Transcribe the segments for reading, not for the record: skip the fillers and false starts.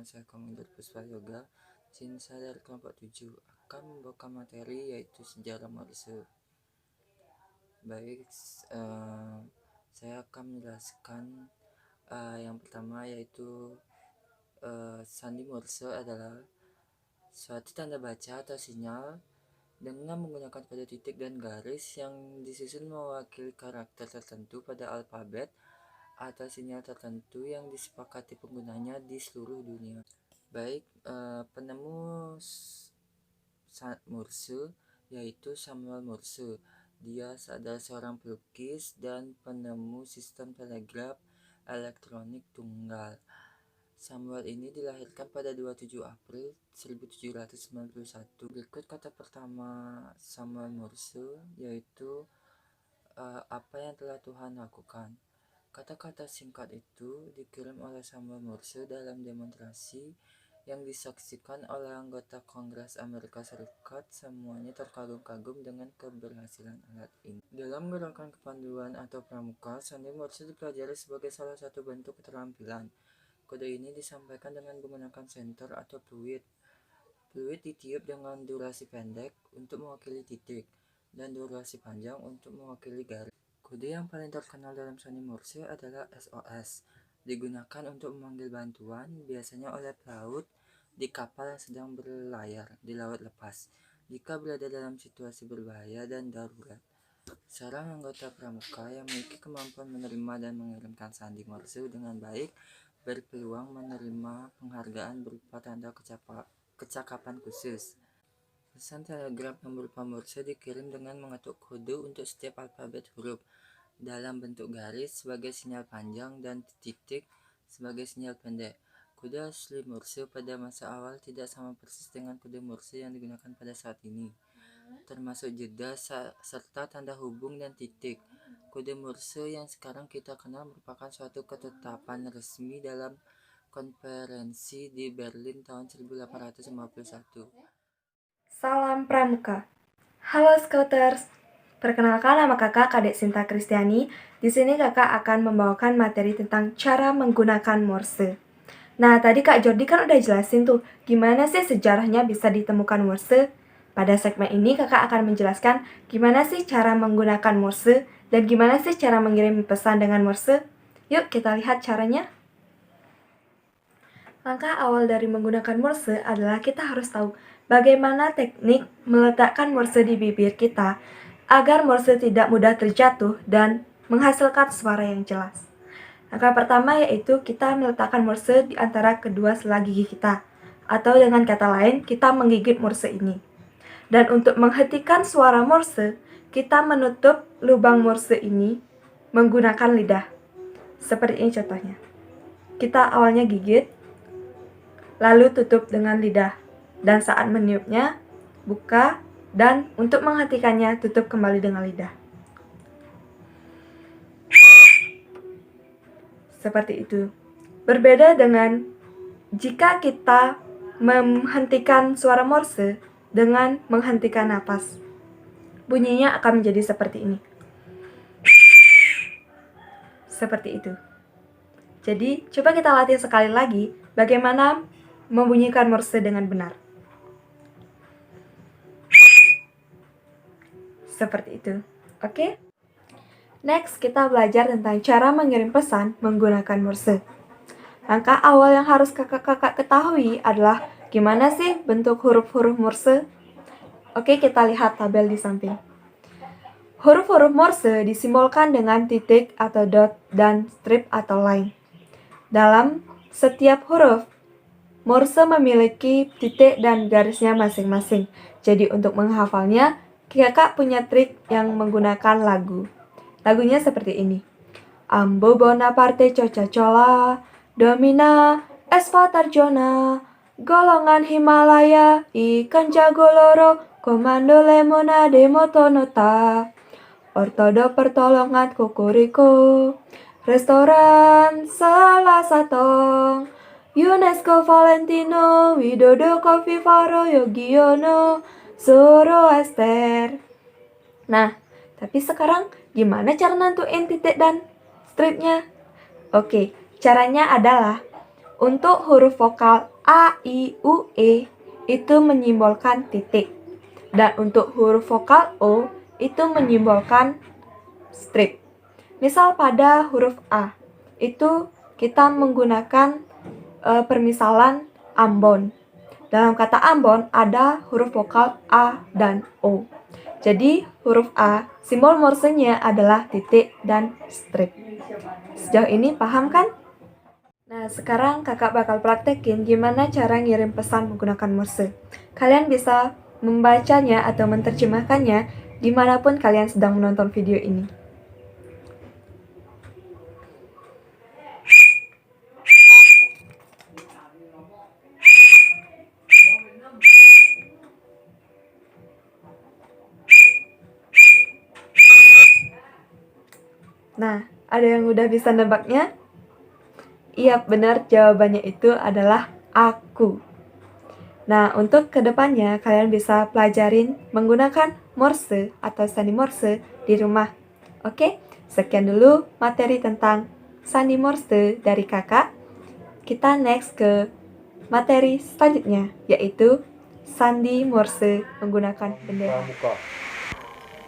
saya Komodor Puspa Yoga, Cinsa dari kelompok 7 akan membawakan materi yaitu sejarah Morse. Baik, saya akan menjelaskan yang pertama yaitu sandi Morse adalah suatu tanda baca atau sinyal dengan menggunakan kode titik dan garis yang disusun mewakili karakter tertentu pada alfabet atau sinyal tertentu yang disepakati penggunanya di seluruh dunia. Baik, penemu Morse yaitu Samuel Morse. Dia adalah seorang pelukis dan penemu sistem telegraf elektronik tunggal. Samuel ini dilahirkan pada 27 April 1791. Berikut kata pertama Samuel Morse yaitu apa yang telah Tuhan lakukan. Kata-kata singkat itu dikirim oleh Samuel Morse dalam demonstrasi yang disaksikan oleh anggota Kongres Amerika Serikat. Semuanya terkagum-kagum dengan keberhasilan alat ini. Dalam gerakan kepanduan atau pramuka, sandi Morse dipelajari sebagai salah satu bentuk keterampilan. Kode ini disampaikan dengan menggunakan senter atau fluid. Fluid ditiup dengan durasi pendek untuk mewakili titik dan durasi panjang untuk mewakili garis. Kode yang paling terkenal dalam sandi Morse adalah SOS. Digunakan untuk memanggil bantuan, biasanya oleh pelaut di kapal yang sedang berlayar di laut lepas, jika berada dalam situasi berbahaya dan darurat. Seorang anggota pramuka yang memiliki kemampuan menerima dan mengirimkan sandi Morse dengan baik berpeluang menerima penghargaan berupa tanda kecakapan khusus. Pesan telegraf yang berupa Morse dikirim dengan mengetuk kode untuk setiap alfabet huruf dalam bentuk garis sebagai sinyal panjang dan titik sebagai sinyal pendek. Kode asli Morse pada masa awal tidak sama persis dengan kode Morse yang digunakan pada saat ini, termasuk jeda serta tanda hubung dan titik. Kode Morse yang sekarang kita kenal merupakan suatu ketetapan resmi dalam konferensi di Berlin tahun 1851. Salam Pramuka. Halo Scouters. Perkenalkan, nama kakak Kadek Sinta Kristiani. Di sini kakak akan membawakan materi tentang cara menggunakan Morse. Nah, tadi Kak Jordi kan udah jelasin tuh gimana sih sejarahnya bisa ditemukan Morse. Pada segmen ini kakak akan menjelaskan gimana sih cara menggunakan Morse dan gimana sih cara mengirim pesan dengan Morse. Yuk kita lihat caranya. Langkah awal dari menggunakan Morse adalah kita harus tahu bagaimana teknik meletakkan Morse di bibir kita agar Morse tidak mudah terjatuh dan menghasilkan suara yang jelas. Langkah pertama yaitu kita meletakkan Morse di antara kedua sela gigi kita, atau dengan kata lain kita menggigit Morse ini. Dan untuk menghentikan suara Morse, kita menutup lubang Morse ini menggunakan lidah. Seperti ini contohnya. Kita awalnya gigit, lalu tutup dengan lidah, dan saat meniupnya, buka, dan untuk menghentikannya, tutup kembali dengan lidah. Seperti itu. Berbeda dengan jika kita menghentikan suara Morse dengan menghentikan napas. Bunyinya akan menjadi seperti ini. Seperti itu. Jadi, coba kita latih sekali lagi bagaimana membunyikan Morse dengan benar. Seperti itu. Oke? Next, kita belajar tentang cara mengirim pesan menggunakan Morse. Langkah awal yang harus kakak-kakak ketahui adalah gimana sih bentuk huruf-huruf Morse? Oke, kita lihat tabel di samping. Huruf-huruf Morse disimbolkan dengan titik atau dot dan strip atau line. Dalam setiap huruf, Morse memiliki titik dan garisnya masing-masing. Jadi untuk menghafalnya, kakak punya trik yang menggunakan lagu. Lagunya seperti ini. Ambo Bonaparte Coca-Cola, Domina, Esfatarjona, golongan Himalaya, ikan jagoloro, komando lemonade motonota, ortodo pertolongan kokoriko, restoran Salasatong, UNESCO Valentino, Widodo Kofi Faro Yogiono, Soro Ester. Nah, tapi sekarang gimana cara nentuin titik dan stripnya? Oke, caranya adalah untuk huruf vokal A, I, U, E itu menyimbolkan titik. Dan untuk huruf vokal O itu menyimbolkan strip. Misal pada huruf A, itu kita menggunakan permisalan Ambon. Dalam kata Ambon ada huruf vokal A dan O. Jadi huruf A, simbol morsenya adalah titik dan strip. Sejauh ini paham kan? Nah, sekarang kakak bakal praktekin gimana cara ngirim pesan menggunakan Morse. Kalian bisa membacanya atau menerjemahkannya dimanapun kalian sedang menonton video ini. Nah, ada yang udah bisa nebaknya? Iya, benar, jawabannya itu adalah aku. Nah, untuk kedepannya kalian bisa pelajarin menggunakan Morse atau sandi Morse di rumah. Oke, sekian dulu materi tentang sandi Morse dari kakak. Kita next ke materi selanjutnya, yaitu sandi Morse menggunakan bendera. Pramuka.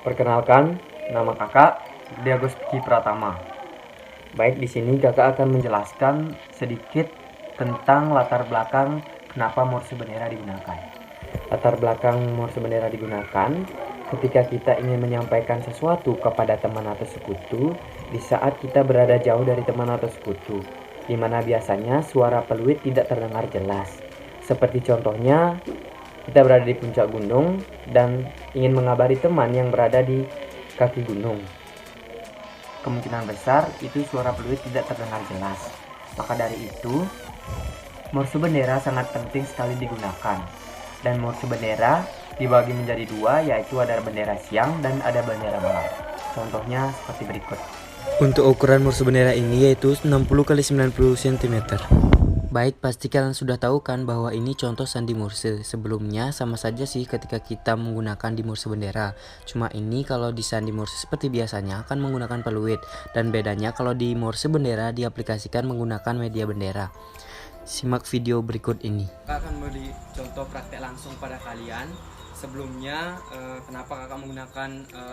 Perkenalkan, nama kakak Diagusti Pratama. Baik, di sini kakak akan menjelaskan sedikit tentang latar belakang kenapa Morse bendera digunakan. Latar belakang Morse bendera digunakan ketika kita ingin menyampaikan sesuatu kepada teman atau sekutu di saat kita berada jauh dari teman atau sekutu, di mana biasanya suara peluit tidak terdengar jelas. Seperti contohnya, kita berada di puncak gunung dan ingin mengabari teman yang berada di kaki gunung. Kemungkinan besar itu suara peluit tidak terdengar jelas. Maka dari itu, Morse bendera sangat penting sekali digunakan. Dan Morse bendera dibagi menjadi dua, yaitu ada bendera siang dan ada bendera malam. Contohnya seperti berikut. Untuk ukuran Morse bendera ini yaitu 60 x 90 cm. Baik, pasti kalian sudah tahu kan bahwa ini contoh sandi Morse. Sebelumnya sama saja sih ketika kita menggunakan di Morse bendera. Cuma ini kalau di sandi Morse seperti biasanya akan menggunakan peluit. Dan bedanya kalau di Morse bendera diaplikasikan menggunakan media bendera. Simak video berikut ini. Kakak akan beri contoh praktek langsung pada kalian. Sebelumnya, kenapa kakak menggunakan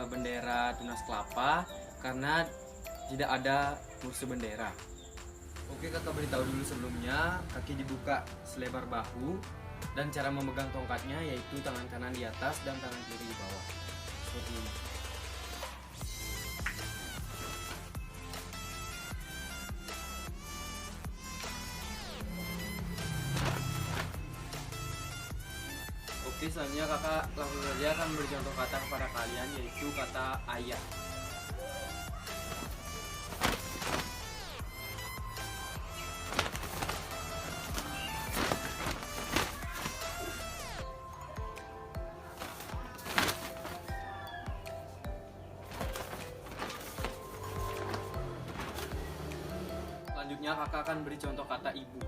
bendera tunas kelapa? Karena tidak ada Morse bendera. Oke, kakak beritahu dulu sebelumnya, kaki dibuka selebar bahu dan cara memegang tongkatnya yaitu tangan kanan di atas dan tangan kiri di bawah. Seperti ini. Oke, selanjutnya kakak langsung saja akan beri contoh kata kepada kalian yaitu kata ayah. Selanjutnya kakak akan beri contoh kata ibu.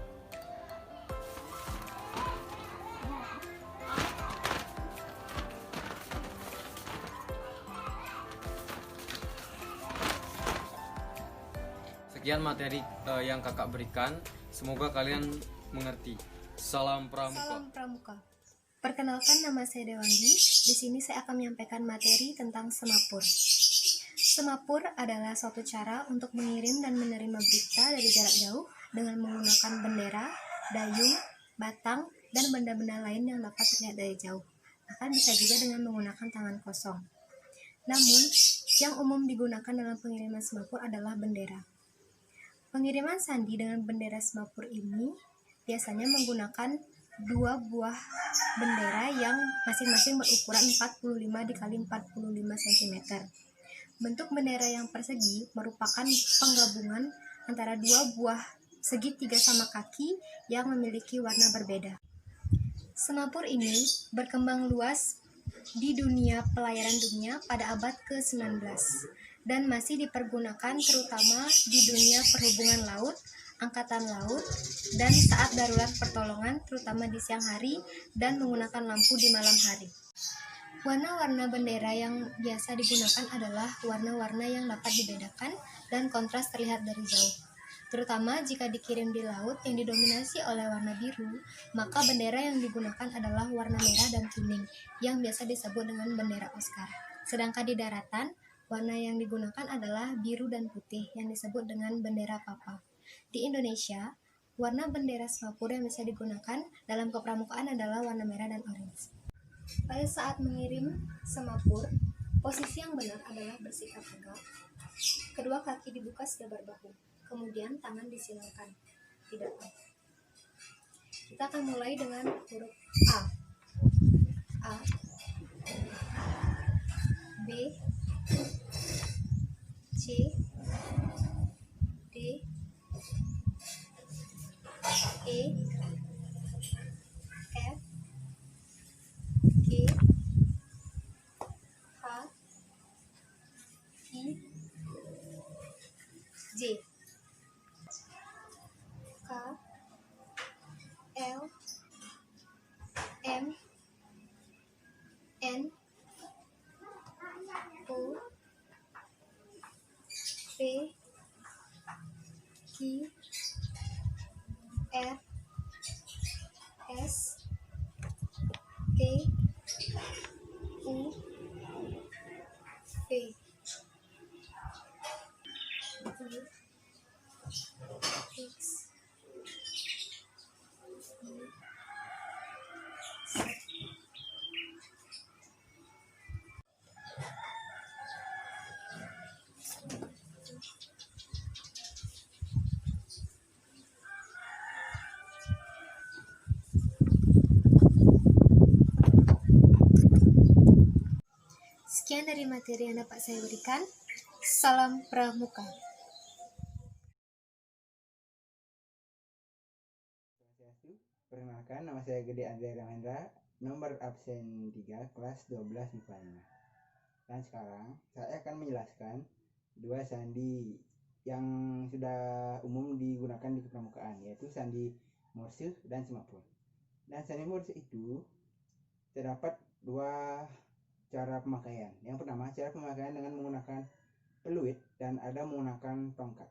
Sekian materi yang kakak berikan. Semoga kalian mengerti. Salam Pramuka. Salam Pramuka. Perkenalkan, nama saya Dewangi. Di sini saya akan menyampaikan materi tentang semapur. Semapur adalah suatu cara untuk mengirim dan menerima berita dari jarak jauh dengan menggunakan bendera, dayung, batang, dan benda-benda lain yang dapat terlihat dari jauh. Bahkan bisa juga dengan menggunakan tangan kosong. Namun, yang umum digunakan dalam pengiriman semapur adalah bendera. Pengiriman sandi dengan bendera semapur ini biasanya menggunakan dua buah bendera yang masing-masing berukuran 45 x 45 cm. Bentuk bendera yang persegi merupakan penggabungan antara dua buah segitiga sama kaki yang memiliki warna berbeda. Semapur ini berkembang luas di dunia pelayaran dunia pada abad ke-19 dan masih dipergunakan terutama di dunia perhubungan laut, angkatan laut, dan saat darurat pertolongan terutama di siang hari dan menggunakan lampu di malam hari. Warna-warna bendera yang biasa digunakan adalah warna-warna yang dapat dibedakan dan kontras terlihat dari jauh. Terutama jika dikirim di laut yang didominasi oleh warna biru, maka bendera yang digunakan adalah warna merah dan kuning, yang biasa disebut dengan bendera Oscar. Sedangkan di daratan, warna yang digunakan adalah biru dan putih, yang disebut dengan bendera Papa. Di Indonesia, warna bendera Singapura yang bisa digunakan dalam kepramukaan adalah warna merah dan orange. Pada saat mengirim semapur, posisi yang benar adalah bersikap tegak. Kedua kaki dibuka sedebar bahu. Kemudian tangan disilang tidak A. Kita akan mulai dengan huruf A. A, B, C, D, E, F, G, H, I, J, K, L, M, N, O, P, Q, R, S, T, U, V, W, X, Y, Z. Sekian dari materi yang dapat saya berikan. Salam Pramuka. Perkenalkan, nama saya Gede Andrea Ramendra, nomor absen 3, kelas 12 MIPA 5. Dan sekarang saya akan menjelaskan dua sandi yang sudah umum digunakan di kepramukaan, yaitu sandi Morse dan semapur. Dan sandi Morse itu terdapat dua cara pemakaian. Yang pertama, cara pemakaian dengan menggunakan peluit dan ada menggunakan tongkat.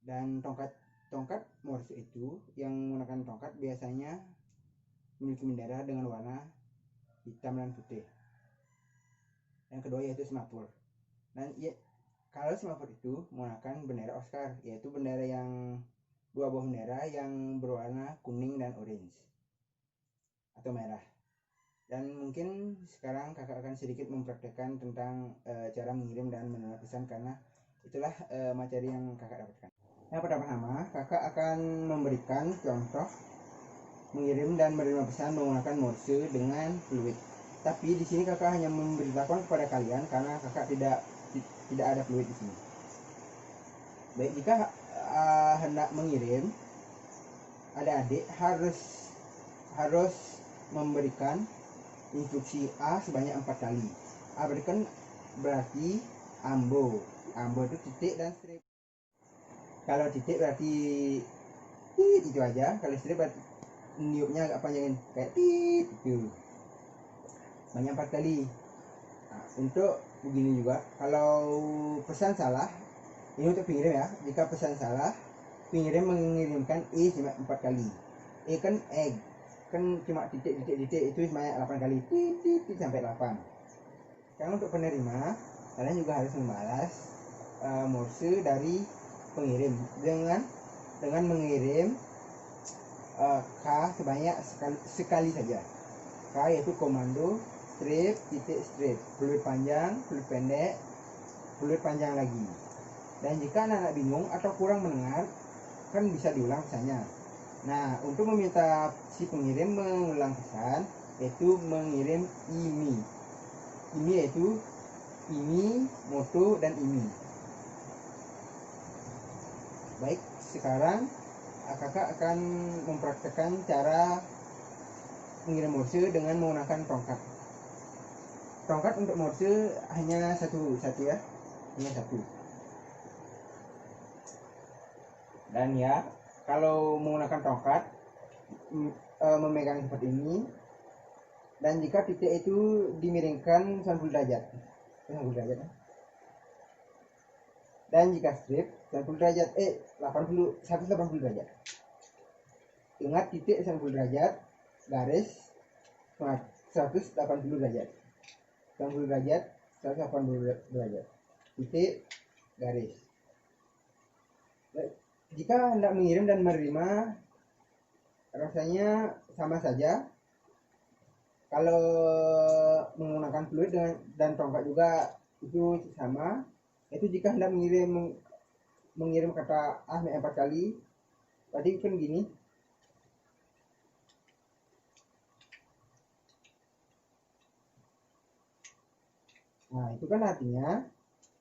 Dan tongkat Morse itu yang menggunakan tongkat biasanya memiliki bendera dengan warna hitam dan putih. Yang kedua yaitu semapur. Dan kalau semapur itu menggunakan bendera Oscar, yaitu bendera yang dua buah bendera yang berwarna kuning dan orange atau merah. Dan mungkin sekarang kakak akan sedikit mempraktekkan tentang cara mengirim dan menerima pesan, karena itulah materi yang kakak dapatkan. Yang pertama, kakak akan memberikan contoh mengirim dan menerima pesan menggunakan Morse dengan fluid. Tapi di sini kakak hanya memberitahukan kepada kalian karena kakak tidak ada fluid di sini. Baik, jika hendak mengirim, adik-adik harus memberikan instruksi A sebanyak 4 kali. A berarti ambo. Ambo itu titik dan strip. Kalau titik berarti tit, itu aja. Kalau strip berarti niupnya agak panjangin kayak tit itu. Banyak 4 kali. Nah, untuk begini juga, kalau pesan salah, ini untuk pengirim ya. Jika pesan salah, pengirim mengirimkan E cuma 4 kali. E kan egg, kan cuma titik itu sebanyak 8 kali, tit sampai 8. Sekarang untuk penerima, kalian juga harus membalas Morse dari pengirim dengan mengirim K sebanyak sekali saja. K yaitu komando strip titik strip, fluid panjang, fluid pendek, fluid panjang lagi. Dan jika anak-anak bingung atau kurang mendengar, kan bisa diulang pesannya. Nah, untuk meminta si pengirim mengulang pesan, yaitu mengirim IMI. IMI yaitu IMI, moto, dan IMI. Baik, sekarang kakak akan mempraktekkan cara mengirim Morse dengan menggunakan tongkat. Tongkat untuk Morse hanya satu ya, hanya satu. Dan ya, kalau menggunakan tongkat memegang seperti ini, dan jika titik itu dimiringkan 90 derajat. Dan jika strip 90 derajat 180 derajat. Ingat titik 90 derajat, garis 180 derajat. 90 derajat, 180 derajat. Titik, garis. Jika hendak mengirim dan menerima, rasanya sama saja. Kalau menggunakan fluid dan tongkat juga itu sama. Itu jika hendak mengirim kata A 4 kali, tadi kan gini. Nah, itu kan artinya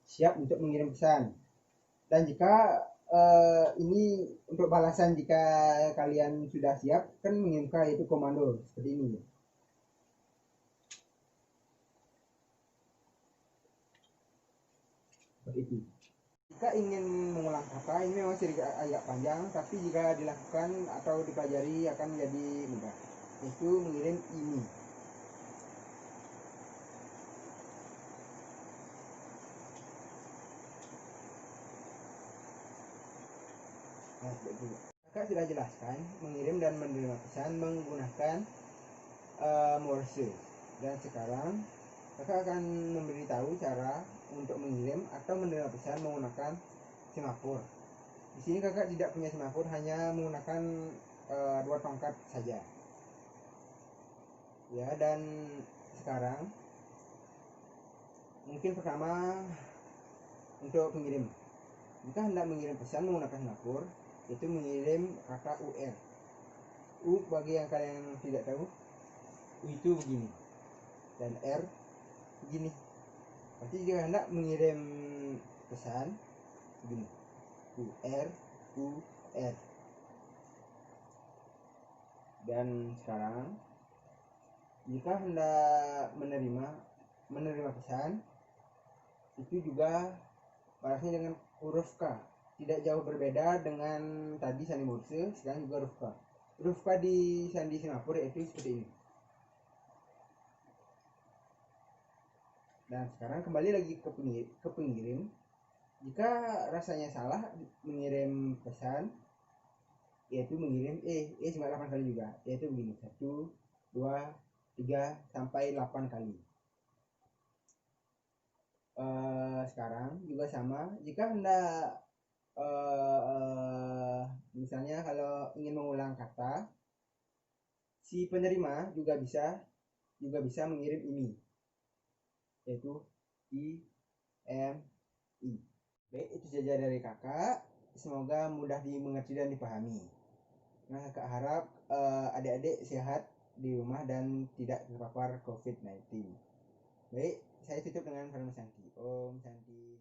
siap untuk mengirim pesan. Dan jika ini untuk balasan jika kalian sudah siap, kan mengirimkan itu komando seperti ini. Seperti itu. Jika ingin mengulang kata, ini memang sedikit agak panjang, tapi jika dilakukan atau dipelajari akan menjadi mudah. Itu mengirim ini. Nah, seperti itu. Kakak sudah jelaskan mengirim dan menerima pesan menggunakan Morse. Dan sekarang kakak akan memberitahu cara untuk mengirim atau menerima pesan menggunakan semafor. Di sini kakak tidak punya semafor, hanya menggunakan 2 tongkat saja. Ya, dan sekarang mungkin pertama untuk pengirim. Jika hendak mengirim pesan menggunakan semafor, itu mengirim kata UR. U bagi yang kalian tidak tahu, U itu begini dan R begini. Nanti jika hendak mengirim pesan begini, UR. Dan sekarang jika hendak menerima pesan, itu juga balasnya dengan huruf K. Tidak jauh berbeda dengan tadi sandi Morse, sekarang juga huruf K. Huruf K di sandi semafor yaitu seperti ini. Dan sekarang kembali lagi ke pengirim. Jika rasanya salah mengirim pesan, yaitu mengirim cuma 8 kali juga, yaitu begini, 1, 2, 3 sampai 8 kali. Sekarang juga sama, jika hendak misalnya kalau ingin mengulang kata, si penerima juga bisa mengirim ini, yaitu IMI. Baik, itu saja dari kakak. Semoga mudah dimengerti dan dipahami. Nah, kakak harap adik-adik sehat di rumah dan tidak terpapar COVID-19. Baik, saya tutup dengan Om Santi. Om Santi.